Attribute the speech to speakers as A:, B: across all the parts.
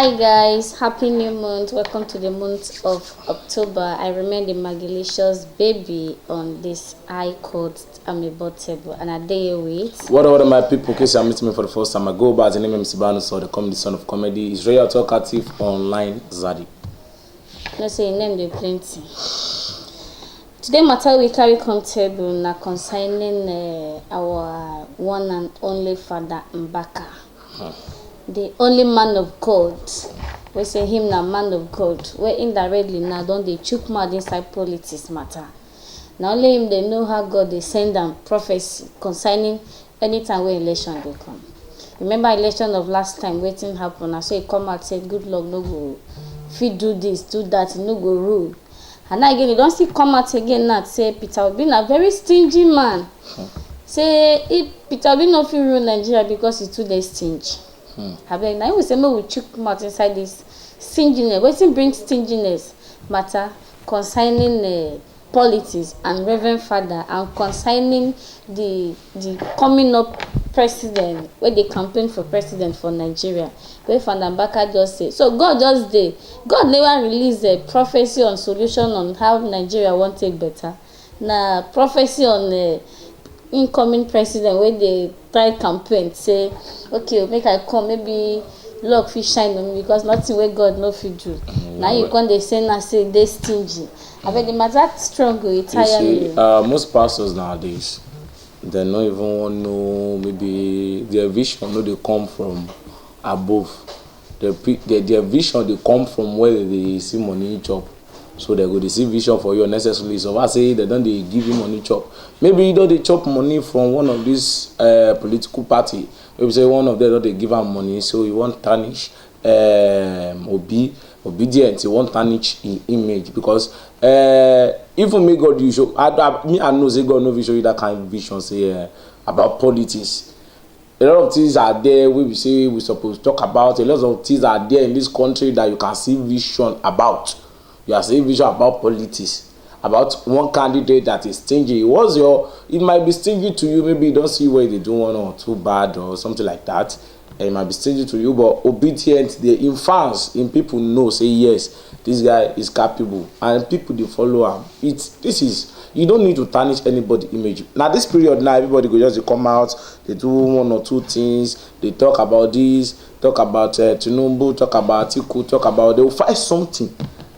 A: Hi guys, happy new month. Welcome to the month of October. I remain the Magalicious baby on this iCode Amebo table, and I day with
B: what are my people? In case you're meeting me for the first time, I go by the name of Mbaka, so the comedy son of comedy is Royal Talkative Online Zadi.
A: No say name the plenty. Today matter we carry come table na concerning our one and only father Mbaka. The only man of God. We say him na man of God. Where indirectly now don't they chook mouth inside politics matter. Now only him they know how God they send them prophecy concerning anytime where election they come. Remember election of last time waiting happen. I say he come out say good luck no go. If you do this, do that, no go rule. And now again you don't see come out again now say Peter Obi a very stingy man. Say if Peter Obi no fit rule Nigeria because he's too stingy. Abeg na we say make we chook mouth inside this stinginess. Wetin bring stinginess matter concerning politics and Reverend Father and concerning the coming up president wey dey campaign for president for Nigeria wey Father Mbaka just say. So God just dey. God never release a prophecy on solution on how Nigeria wan take better. Na prophecy on incoming president wey dey try campaign say okay make I come maybe luck fit shine on me because nothing wey God no fit do. Now you come dey say na say dey stingy. Abeg the matter strong go e tire me.
B: Most pastors nowadays they no even want know maybe their vision no dey come from above. Their vision dey come from where they see money chop. So they go dey see vision for you unnecessarily. So I say they don't dey give you money chop. Maybe you don't dey chop money from one of these political party. Maybe say one of them don't dey give am money, so you want tarnish obedient. You want tarnish image because even may God you show. I know say God no fit show you that kind of vision say about politics. A lot of things are there we say we supposed to talk about. A lot of things are there in this country that you can see vision about. You are seeing vision about politics, about one candidate that is stingy. It might be stingy to you, maybe you don't see where they do one or two bad or something like that. And it might be stingy to you, but obedient, in fans, in people know, say yes, this guy is capable. And people they follow him. You don't need to tarnish anybody's image. Now this period now, everybody go just come out, they do one or two things, they talk about this, talk about Tinubu, talk about Atiku, talk about, they will find something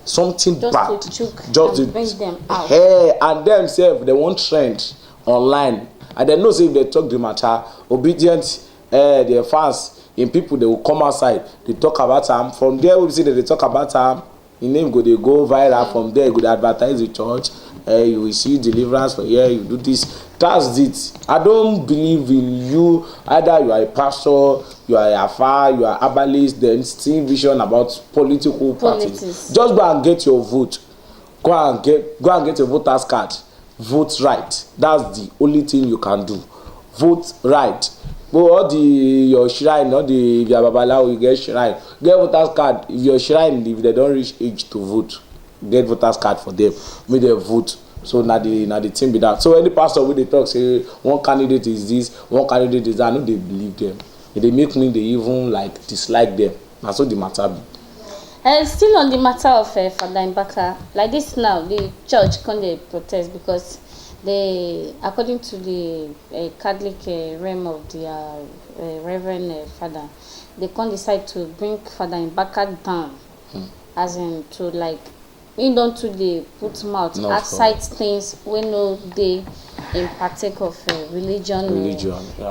A: just
B: bad
A: to choke
B: just
A: and bring them out.
B: And themselves they want trend online and they know say if they talk the matter obedient their fans in people they will come outside they talk about them from there we see that they talk about them in name go they go viral from there go advertise the church you will see deliverance for here you do this. That's it. I don't believe in you either you are a pastor, you are a afar, you are herbalist, then still vision about political parties. Just go and get your vote. Go and get your voter's card. Vote right. That's the only thing you can do. Vote right. But all your shrine, all if you are babalawo, you get shrine. Get voter's card. If your shrine, if they don't reach age to vote, get voter's card for them. Make them vote. So now the thing be that. So any pastor wey dey talk say one candidate is this, one candidate is that, I know they believe them. If they make me, they even like dislike them. That's what the matter be.
A: Still on the matter of Father Mbaka, like this now, the church can't protest because they, according to the Catholic realm of the Reverend Father, they can't decide to bring Father Mbaka down, as in to like. We don't to the put mouth outside things when no they in partake of religion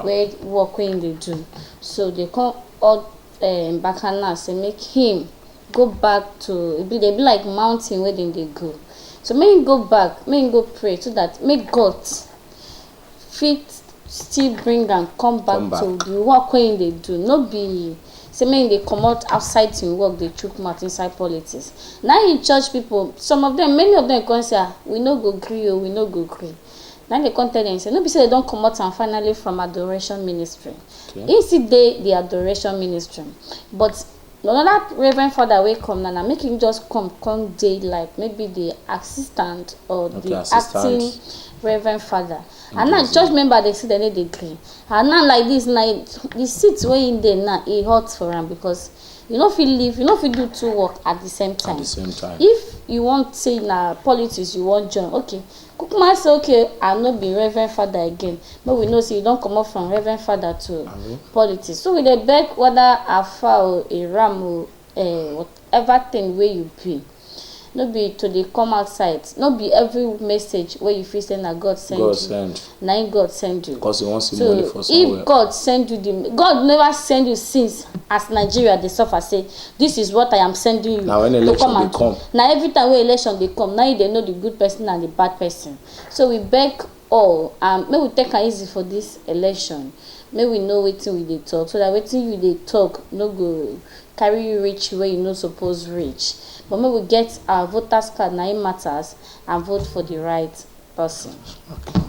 A: where working they do. So they come all Mbaka now say make him go back to they be like mountain where then they go. So make him go back, make him go pray so that make God fit still bring and come back to the work when they do. No be say make they come out outside to work they chook mouth inside politics. Now in church people, many of them come say we no go gree we no go gree. Now they come tell them say no be say they don't come out and finally from Adoration Ministry. Okay. See the Adoration Ministry. But another Reverend Father will come now make him just come day like maybe the assistant or the acting Reverend Father. And now church member they see they need agree. And now like this now the seats way in there now it hot for him because you no fit live, you no fit do two work at the same time.
B: At the same time.
A: If you want say na politics you wan join, okay, kukuma say okay, I no be reverend father again, but we know say you don comot from reverend father to politics. So we dey beg whether afa or a ram or whatever thing wey you be. No be to dey come outside, no be every message wey you feel say na God send you. Na him God send you.
B: Because he wan see money for somewhere.
A: If God send you God never send you since as Nigeria dey suffer say this is what I am sending you.
B: Na when election dey come.
A: Na every time wey election dey come, na you dey know the good person and the bad person. So we beg all, make we take am easy for this election. Make we know wetin we dey talk, so that wetin you dey talk no go carry you reach where you no suppose reach. But make we get our voters card, na it matters, and vote for the right person.
B: Okay.